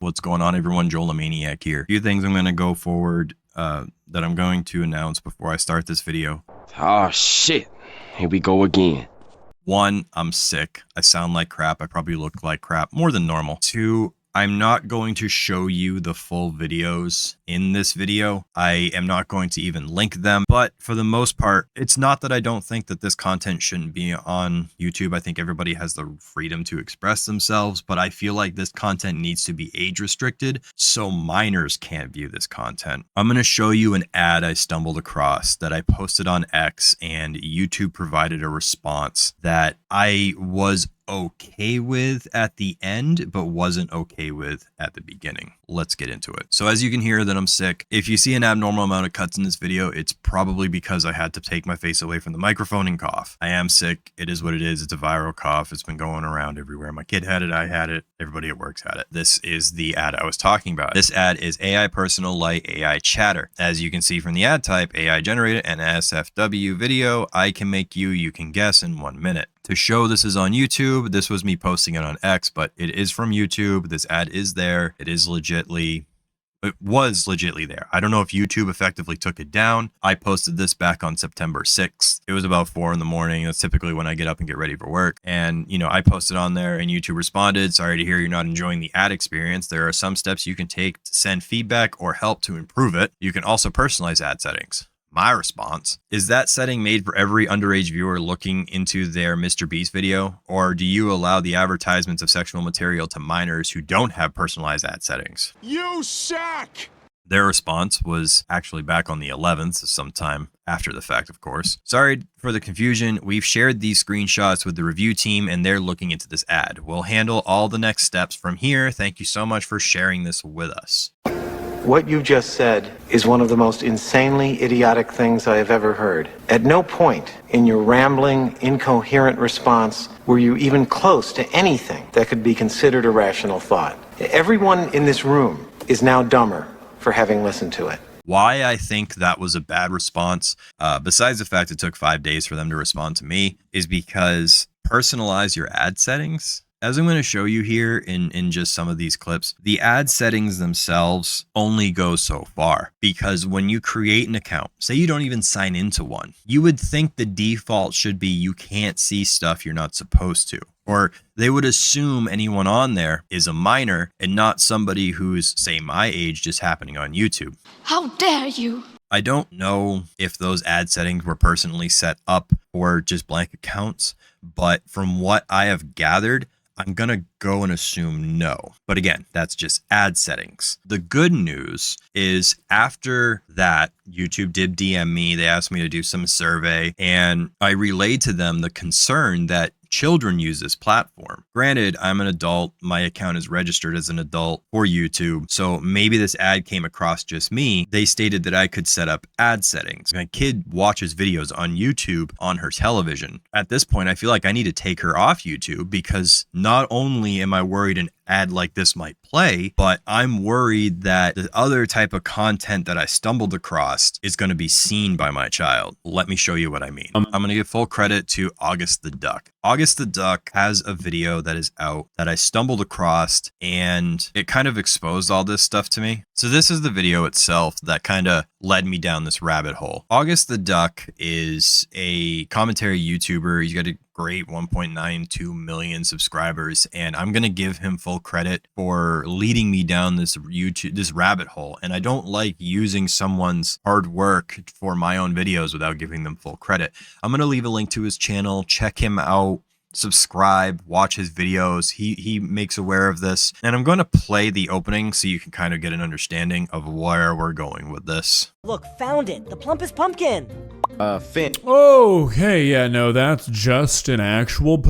What's going on, everyone? Joel the Maniac here. A few things I'm going to go forward that I'm going to announce before I start this video. Oh shit, here we go again. 1, I'm sick. I sound like crap. I probably look like crap more than normal. 2, I'm not going to show you the full videos in this video. I am not going to even link them, but for the most part, it's not that I don't think that this content shouldn't be on YouTube. I think everybody has the freedom to express themselves, but I feel like this content needs to be age restricted so minors can't view this content. I'm going to show you an ad I stumbled across that I posted on X, and YouTube provided a response that I was okay with at the end, but wasn't okay with at the beginning. Let's get into it. So as you can hear that I'm sick. If you see an abnormal amount of cuts in this video, it's probably because I had to take my face away from the microphone and cough. I am sick. It is what it is. It's a viral cough. It's been going around everywhere. My kid had it. I had it. Everybody at work's had it. This is the ad I was talking about. This ad is AI Personal Light AI Chatter. As you can see from the ad type, AI generated an SFW video. I can make you can guess in 1 minute. To show this is on YouTube, this was me posting it on X, but it is from YouTube. This ad is there. It was legitly there. I don't know if YouTube effectively took it down. I posted this back on September 6th. It was about 4 in the morning. That's typically when I get up and get ready for work. And, I posted on there and YouTube responded, "Sorry to hear you're not enjoying the ad experience. There are some steps you can take to send feedback or help to improve it. You can also personalize ad settings." My response is, that setting made for every underage viewer looking into their Mr. Beast video? Or do you allow the advertisements of sexual material to minors who don't have personalized ad settings? You suck! Their response was actually back on the 11th, sometime after the fact, of course. "Sorry for the confusion. We've shared these screenshots with the review team and they're looking into this ad. We'll handle all the next steps from here. Thank you so much for sharing this with us." What you just said is one of the most insanely idiotic things I have ever heard. At no point in your rambling, incoherent response were you even close to anything that could be considered a rational thought. Everyone in this room is now dumber for having listened to it. Why I think that was a bad response, besides the fact it took 5 days for them to respond to me, is because personalize your ad settings. As I'm going to show you here in just some of these clips, the ad settings themselves only go so far, because when you create an account, say you don't even sign into one, you would think the default should be you can't see stuff you're not supposed to. Or they would assume anyone on there is a minor and not somebody who's, say, my age, just happening on YouTube. How dare you! I don't know if those ad settings were personally set up for just blank accounts, but from what I have gathered, I'm going to go and assume no. But again, that's just ad settings. The good news is after that, YouTube did DM me. They asked me to do some survey, and I relayed to them the concern that children use this platform. Granted, I'm an adult. My account is registered as an adult for YouTube. So maybe this ad came across just me. They stated that I could set up ad settings. My kid watches videos on YouTube on her television. At this point, I feel like I need to take her off YouTube, because not only am I worried an ad like this might play, but I'm worried that the other type of content that I stumbled across is going to be seen by my child. Let me show you what I mean. I'm going to give full credit to August the Duck. August the Duck has a video that is out that I stumbled across, and it kind of exposed all this stuff to me. So this is the video itself that kind of led me down this rabbit hole. August the Duck is a commentary YouTuber. He's got a great 1.92 million subscribers, and I'm going to give him full credit for leading me down this rabbit hole. And I don't like using someone's hard work for my own videos without giving them full credit. I'm going to leave a link to his channel. Check him out. Subscribe, watch his videos. He makes aware of this, and I'm going to play the opening so you can kind of get an understanding of where we're going with this. Look, found it. The plumpest pumpkin. Finn. Okay, yeah, no, that's just an actual...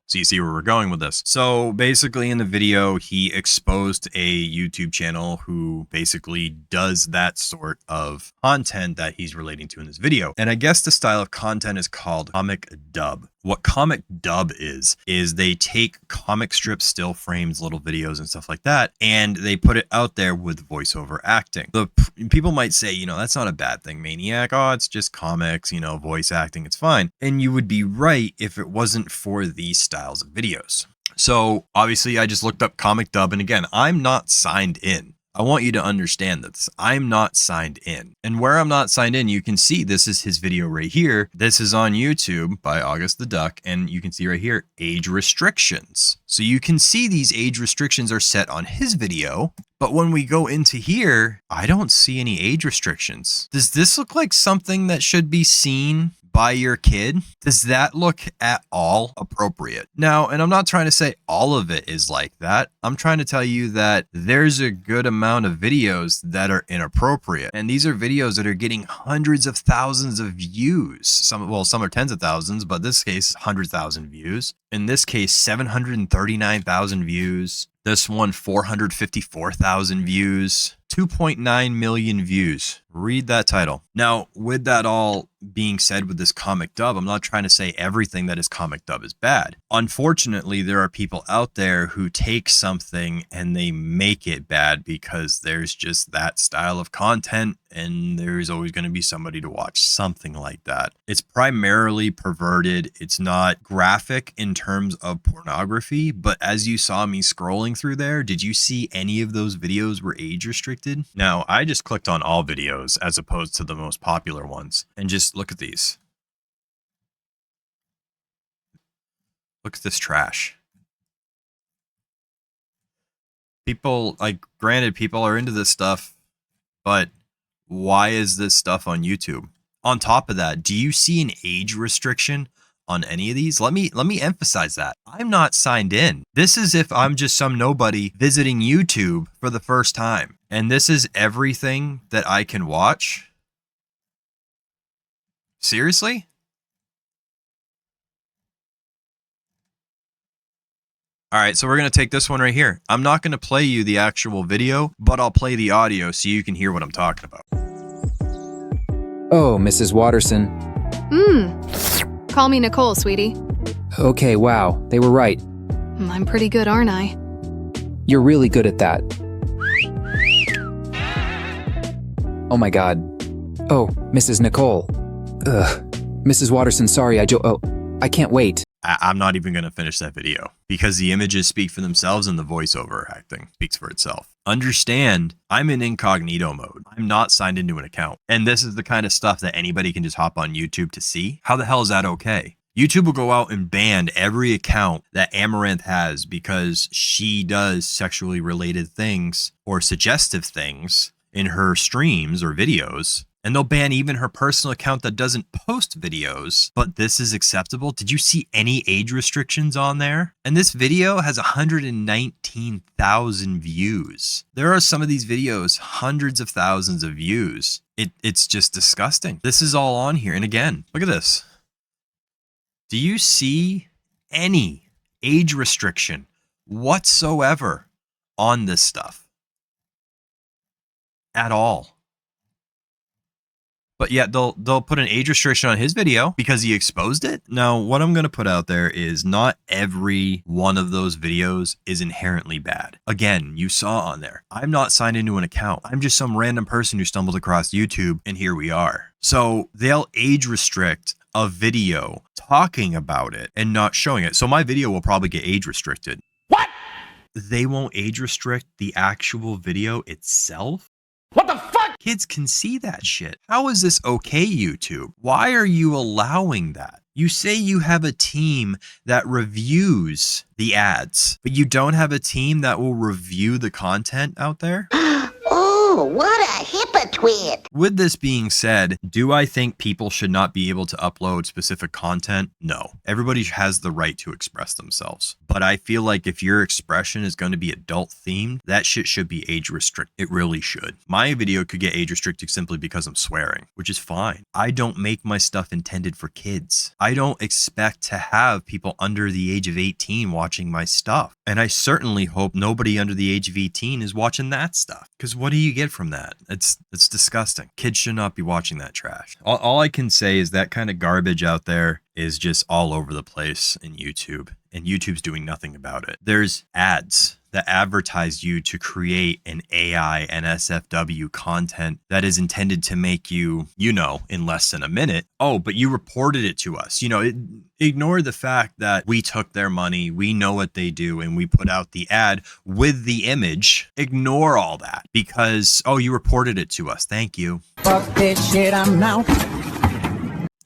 So you see where we're going with this. So basically in the video, he exposed a YouTube channel who basically does that sort of content that he's relating to in this video. And I guess the style of content is called comic dub. What comic dub is they take comic strip still frames, little videos and stuff like that, and they put it out there with voiceover acting. The people might say, that's not a bad thing, Maniac. Oh, it's just comics, voice acting, it's fine. And you would be right if it wasn't for these styles of videos. So obviously I just looked up comic dub. And again, I'm not signed in. I want you to understand this. I'm not signed in. And where I'm not signed in, you can see this is his video right here. This is on YouTube by August the Duck. And you can see right here, age restrictions. So you can see these age restrictions are set on his video. But when we go into here, I don't see any age restrictions. Does this look like something that should be seen by your kid? Does that look at all appropriate? Now, and I'm not trying to say all of it is like that. I'm trying to tell you that there's a good amount of videos that are inappropriate. And these are videos that are getting hundreds of thousands of views. Some are tens of thousands, but this case, 100,000 views. In this case, 739,000 views. This one, 454,000 views, 2.9 million views. Read that title. Now, with that all being said with this comic dub, I'm not trying to say everything that is comic dub is bad. Unfortunately, there are people out there who take something and they make it bad because there's just that style of content and there's always going to be somebody to watch something like that. It's primarily perverted. It's not graphic in terms of pornography, but as you saw me scrolling through there, did you see any of those videos were age restricted? Now, I just clicked on all videos as opposed to the most popular ones, and just look at these. Look at this trash. People, like, granted, people are into this stuff, but why is this stuff on YouTube? On top of that, do you see an age restriction on any of these? Let me emphasize that. I'm not signed in. This is if I'm just some nobody visiting YouTube for the first time. And this is everything that I can watch? Seriously? All right, so we're going to take this one right here. I'm not going to play you the actual video, but I'll play the audio so you can hear what I'm talking about. Oh, Mrs. Watterson. Call me Nicole, sweetie. Okay, wow, they were right. I'm pretty good, aren't I? You're really good at that. Oh my god. Oh, Mrs. Nicole. Ugh. Mrs. Watterson, sorry, I can't wait. I'm not even going to finish that video because the images speak for themselves and the voiceover acting speaks for itself. Understand, I'm in incognito mode. I'm not signed into an account. And this is the kind of stuff that anybody can just hop on YouTube to see. How the hell is that okay? YouTube will go out and ban every account that Amaranth has because she does sexually related things or suggestive things in her streams or videos. And they'll ban even her personal account that doesn't post videos, but this is acceptable. Did you see any age restrictions on there? And this video has 119,000 views. There are some of these videos, hundreds of thousands of views. It's just disgusting. This is all on here. And again, look at this. Do you see any age restriction whatsoever on this stuff? At all. But yet they'll put an age restriction on his video because he exposed it. Now, what I'm going to put out there is not every one of those videos is inherently bad. Again, you saw on there, I'm not signed into an account. I'm just some random person who stumbled across YouTube and here we are. So they'll age restrict a video talking about it and not showing it. So my video will probably get age restricted. What? They won't age restrict the actual video itself? What the fuck? Kids can see that shit. How is this okay, YouTube? Why are you allowing that? You say you have a team that reviews the ads, but you don't have a team that will review the content out there? Oh, what a hypocrite. With this being said, do I think people should not be able to upload specific content? No. Everybody has the right to express themselves. But I feel like if your expression is going to be adult themed, that shit should be age restricted. It really should. My video could get age restricted simply because I'm swearing, which is fine. I don't make my stuff intended for kids. I don't expect to have people under the age of 18 watching my stuff. And I certainly hope nobody under the age of 18 is watching that stuff. Because what do you get from that? It's disgusting. Kids should not be watching that trash. All I can say is that kind of garbage out there is just all over the place in YouTube, and YouTube's doing nothing about it. There's ads that advertised you to create an AI NSFW content that is intended to make you, in less than a minute. Oh, but you reported it to us. Ignore the fact that we took their money, we know what they do, and we put out the ad with the image. Ignore all that because, oh, you reported it to us. Thank you. Fuck this shit, I'm out.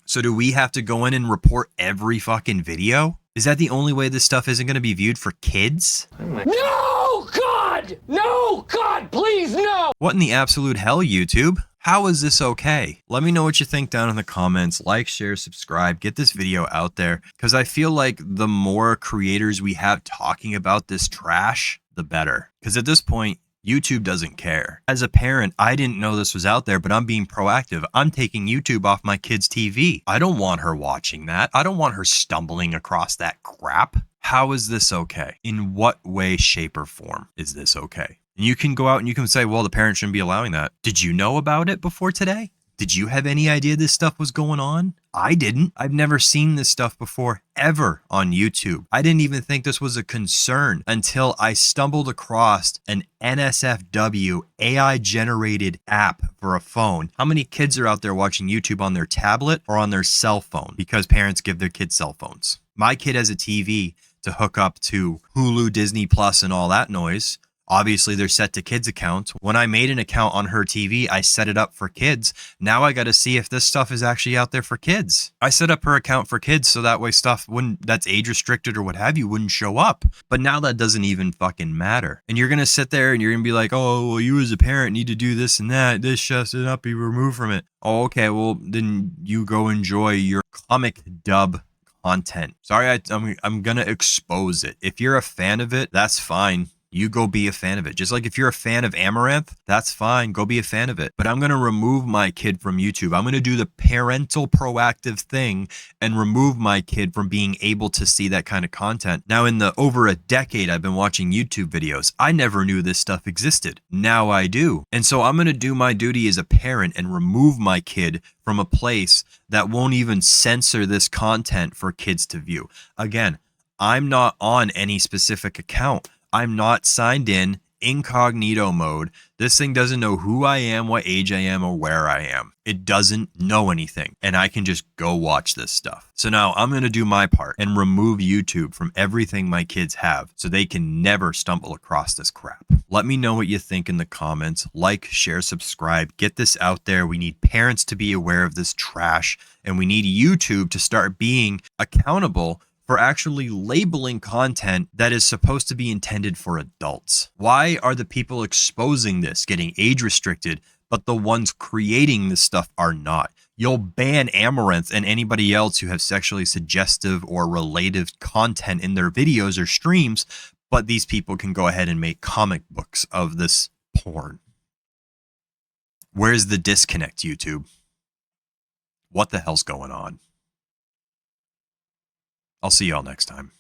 So do we have to go in and report every fucking video? Is that the only way this stuff isn't going to be viewed for kids? No, God! No, God, please, no! What in the absolute hell, YouTube? How is this okay? Let me know what you think down in the comments. Like, share, subscribe, get this video out there. Because I feel like the more creators we have talking about this trash, the better. Because at this point, YouTube doesn't care. As a parent, I didn't know this was out there, but I'm being proactive. I'm taking YouTube off my kid's TV. I don't want her watching that. I don't want her stumbling across that crap. How is this okay? In what way, shape, or form is this okay? And you can go out and you can say, well, the parent shouldn't be allowing that. Did you know about it before today? Did you have any idea this stuff was going on? I didn't. I've never seen this stuff before, ever on YouTube. I didn't even think this was a concern until I stumbled across an NSFW AI-generated app for a phone. How many kids are out there watching YouTube on their tablet or on their cell phone? Because parents give their kids cell phones. My kid has a TV to hook up to Hulu, Disney Plus, and all that noise. Obviously, they're set to kids' accounts. When I made an account on her TV, I set it up for kids. Now I got to see if this stuff is actually out there for kids. I set up her account for kids so that way stuff that's age restricted or what have you wouldn't show up. But now that doesn't even fucking matter. And you're going to sit there and you're going to be like, oh, well, you as a parent need to do this and that. This should not be removed from it. Oh, okay. Well, then you go enjoy your comic dub content. Sorry, I'm going to expose it. If you're a fan of it, that's fine. You go be a fan of it. Just like if you're a fan of Amaranth, that's fine. Go be a fan of it. But I'm going to remove my kid from YouTube. I'm going to do the parental proactive thing and remove my kid from being able to see that kind of content. Now, in the over a decade I've been watching YouTube videos, I never knew this stuff existed. Now I do. And so I'm going to do my duty as a parent and remove my kid from a place that won't even censor this content for kids to view. Again, I'm not on any specific account. I'm not signed in, incognito mode. This thing doesn't know who I am, what age I am, or where I am. It doesn't know anything, and I can just go watch this stuff. So now I'm going to do my part and remove YouTube from everything my kids have so they can never stumble across this crap. Let me know what you think in the comments. Like, share, subscribe. Get this out there. We need parents to be aware of this trash, and we need YouTube to start being accountable for actually labeling content that is supposed to be intended for adults. Why are the people exposing this getting age restricted, but the ones creating this stuff are not? You'll ban Amaranth and anybody else who have sexually suggestive or related content in their videos or streams, but these people can go ahead and make comic books of this porn. Where's the disconnect, YouTube? What the hell's going on? I'll see y'all next time.